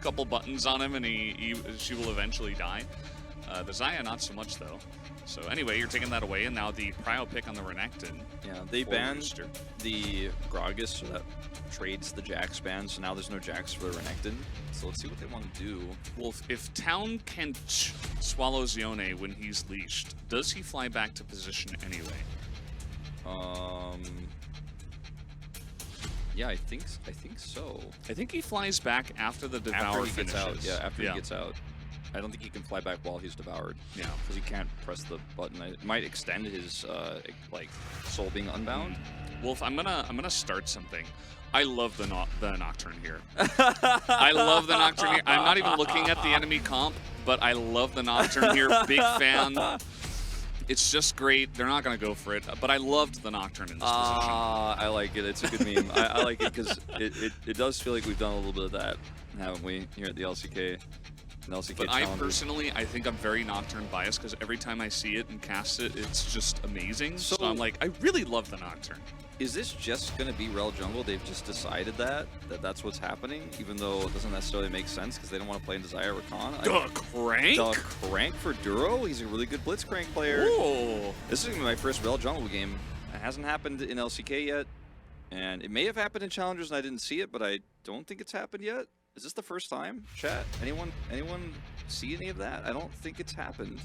couple buttons on him and she will eventually die. The Xayah, not so much, though. So anyway, you're taking that away, and now the prio pick on the Renekton. Yeah, they banned the Gragas, so that trades the Jax ban, so now there's no Jax for the Renekton. So let's see what they want to do. Well, if Town can swallow Zione when he's leashed, does he fly back to position anyway? Yeah, I think so. I think he flies back after the Devour finishes. Gets out. Yeah, after he gets out. I don't think he can fly back while he's devoured. Yeah, because he can't press the button. It might extend his like soul being unbound. Wolf, I'm gonna start something. I love the Nocturne here. I love the Nocturne here. I'm not even looking at the enemy comp, but I love the Nocturne here. Big fan. It's just great. They're not gonna go for it, but I loved the Nocturne in this position. I like it. It's a good meme. I like it because it does feel like we've done a little bit of that, haven't we, here at the LCK? But I personally, I think I'm very Nocturne biased because every time I see it and cast it, it's just amazing. So I'm like, I really love the Nocturne. Is this just going to be Rel Jungle? They've just decided that's what's happening, even though it doesn't necessarily make sense because they don't want to play in Desire or Khan. The Crank? The Crank for Duro? He's a really good Blitzcrank player. Ooh. This is going to be my first Rel Jungle game. It hasn't happened in LCK yet, and it may have happened in Challengers and I didn't see it, but I don't think it's happened yet. Is this the first time, chat? Anyone see any of that? I don't think it's happened.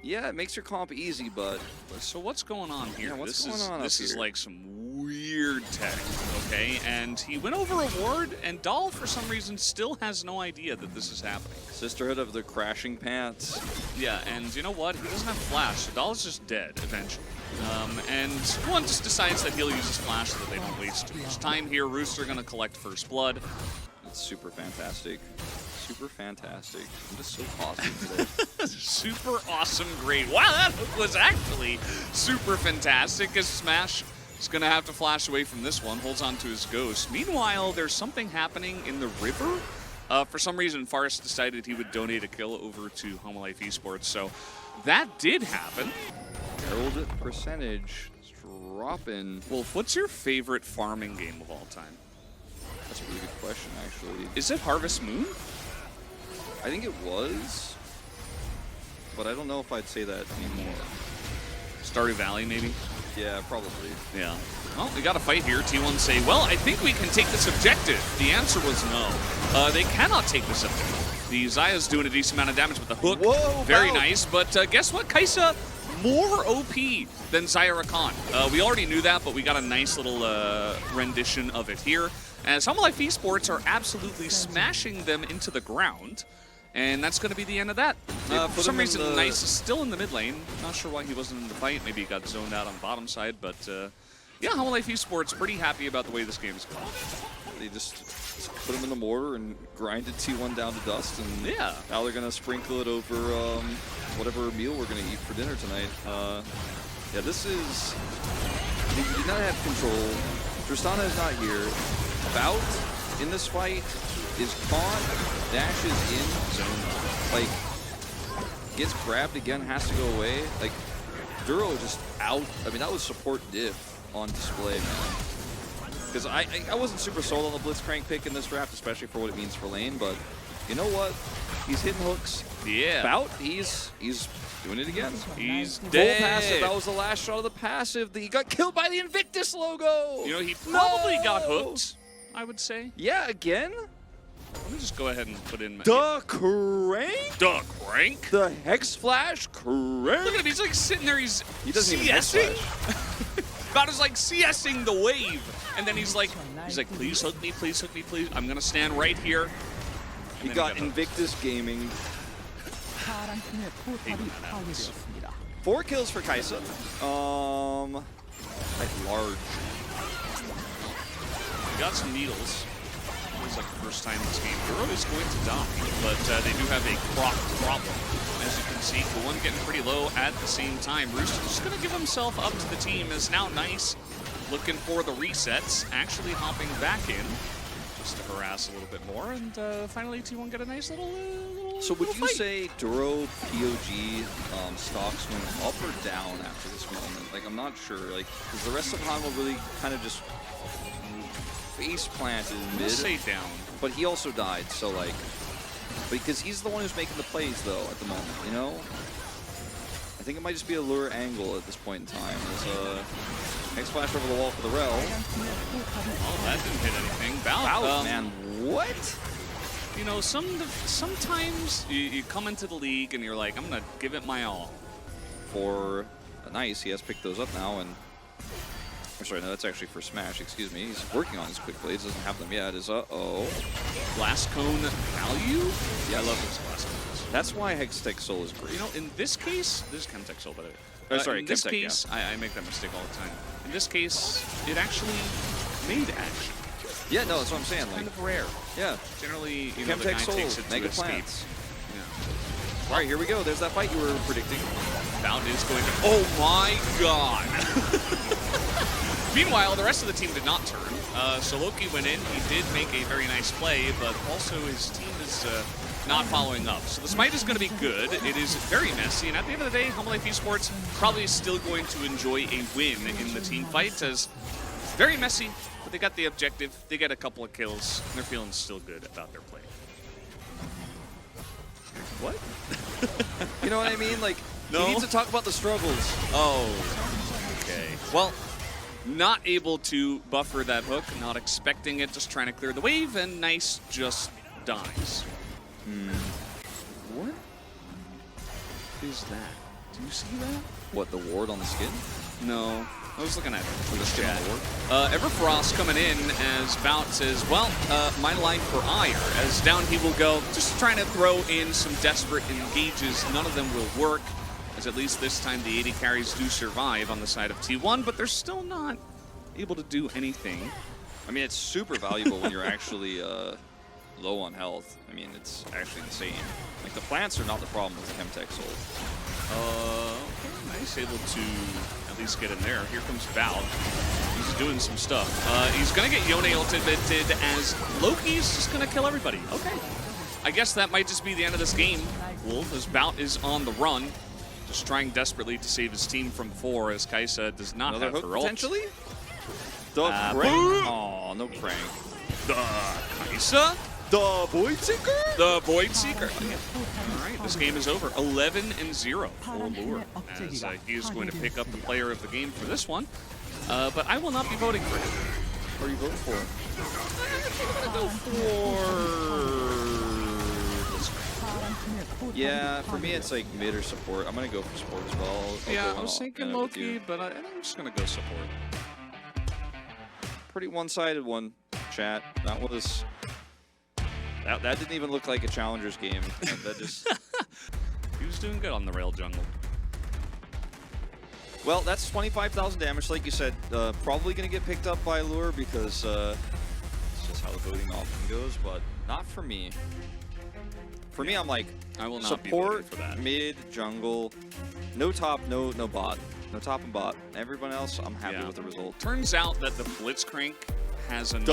Yeah, it makes your comp easy, but... So what's going on here? Yeah, this is like some weird tech, okay? And he went over a ward, and Dahl, for some reason, still has no idea that this is happening. Sisterhood of the Crashing Pants. Yeah, and you know what? He doesn't have Flash, so Dahl is just dead, eventually. And one just decides that he'll use his Flash so that they don't waste too much time here. Rooster gonna collect first blood. Super fantastic. Super fantastic. I'm just so awesome today. Super awesome, great. Wow, that hook was actually super fantastic as Smash is going to have to flash away from this one. Holds on to his ghost. Meanwhile, there's something happening in the river. For some reason, Forrest decided he would donate a kill over to Homolife Esports, so that did happen. Herald percentage is dropping. Wolf, what's your favorite farming game of all time? That's a really good question, actually. Is it Harvest Moon? I think it was, but I don't know if I'd say that anymore. Stardew Valley, maybe? Yeah, probably. Yeah. Well, we got a fight here. T1 say, well, I think we can take this objective. The answer was no. They cannot take this objective. The Xayah's doing a decent amount of damage with the hook. Whoa, very nice, but guess what? Kai'Sa more OP than Xayah Rakan. We already knew that, but we got a nice little rendition of it here. As Homolife Esports are absolutely smashing them into the ground. And that's going to be the end of that. For some reason, Nice is still in the mid lane. Not sure why he wasn't in the fight. Maybe he got zoned out on the bottom side. But yeah, Homolife Esports pretty happy about the way this game is going. They just put him in the mortar and grinded T1 down to dust. And yeah, now they're going to sprinkle it over whatever meal we're going to eat for dinner tonight. Yeah, this is... They did not have control. Tristana is not here. Bout in this fight is caught, dashes in, zone, like, gets grabbed again, has to go away. Like, Duro just out. I mean, that was support diff on display, man. Because I wasn't super sold on the Blitzcrank pick in this draft, especially for what it means for lane, but you know what? He's hitting hooks. Yeah. Bout, he's doing it again. He's Full dead. passive. That was the last shot of the passive. He got killed by the Invictus logo. You know, he probably got hooked, I would say. Yeah, again? Let me just go ahead and put in... The Crank? The Crank? The Hex Flash Crank? Look at him, he's like sitting there, he doesn't even Hex Flash. Bout is like CSing the wave. And then he's like, please hook me, please hook me, please. I'm gonna stand right here. He got Invictus Gaming. 4 kills for Kai'Sa. Like large. We got some needles. It's like the first time in this game. Duro is going to die, but they do have a Croc problem. As you can see, the one getting pretty low at the same time. Rooster's just going to give himself up to the team. Is now Nice looking for the resets, actually hopping back in just to harass a little bit more, and finally T1 get a nice little So would little you fight. say Duro POG stocks went up or down after this moment? Like, I'm not sure. Like, because the rest of Han will really kind of just face planted in mid, Stay down. but he also died. So like, because he's the one who's making the plays though at the moment, you know. I think it might just be a lure angle at this point in time. There's X flash over the wall for the rel. Oh, that didn't hit anything. Bout, Man, what? You know, sometimes you come into the league and you're like, I'm gonna give it my all. For nice, he has picked those up now, and or sorry, no, that's actually for Smash. Excuse me. He's working on his quick blades. Doesn't have them yet. Is Blast cone value? Yeah, I love this blast cones. That's why Hextech Soul is great. You know, in this case, this is Chemtech Soul, by the way. Sorry, in this Chemtech, case, yeah. I make that mistake all the time. In this case, it actually made action. Yeah, no, that's what I'm saying. It's kind Like, of rare. yeah. Generally, you know, the guy Chemtech Soul, takes it to Mega escape. Plants. Yeah. All right, here we go. There's that fight you were predicting. Bout is going to... Oh my god! Meanwhile, the rest of the team did not turn. So Loki went in. He did make a very nice play, but also his team is not following up. So the smite is going to be good. It is very messy, and at the end of the day, Humble Life Esports probably still going to enjoy a win in the team fight, as very messy, but they got the objective. They get a couple of kills, and they're feeling still good about their play. What? You know what I mean? Like, No? he needs to talk about the struggles. Oh, okay. Well, not able to buffer that hook, not expecting it, just trying to clear the wave, and Nice just dies. What is that? Do you see that? What, the ward on the skin? No. I was looking at it for the skin chat. on the ward? Everfrost coming in as Bout says, well, my life for ire. As down he will go, just trying to throw in some desperate engages. None of them will work, as at least this time the 80 carries do survive on the side of T1, but they're still not able to do anything. I mean, it's super valuable when you're actually low on health. I mean, it's actually insane. Like, the plants are not the problem with Chemtech Soul. Okay, Nice, able to at least get in there. Here comes Bout. He's doing some stuff. He's gonna get Yone ultimated as Loki's just gonna kill everybody. Okay. I guess that might just be the end of this game, Wolf, as Bout is on the run. Just trying desperately to save his team from 4, as Kaisa does not Another have hook, her ult. potentially? The crank. boom. Aw, no crank. The Kaisa? The Void Seeker? The Void Seeker. All right, this game is over. 11-0 for Lure, as he is going to pick up the player of the game for this one. But I will not be voting for him. What are you voting for? I'm gonna go for... Yeah, for me it's like mid or support. I'm gonna go for support as well. Yeah, I was thinking Loki, but I'm just gonna go support. Pretty one-sided one, chat. That was... That didn't even look like a Challengers game. That just... He was doing good on the rail jungle. Well, that's 25,000 damage, like you said. Probably going to get picked up by Lure because it's just how the voting often goes, but not for me. For me, I'm like, I will not be voting support, for that. mid, jungle, no top, no bot. No top and bot. Everyone else, I'm happy with the result. Turns out that the Blitzcrank has enough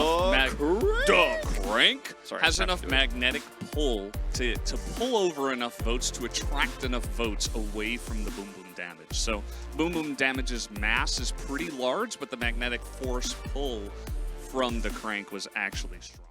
Sorry, has enough magnetic pull to pull over enough votes to attract enough votes away from the Boom Boom damage. So Boom Boom damage's mass is pretty large, but the magnetic force pull from the Crank was actually strong.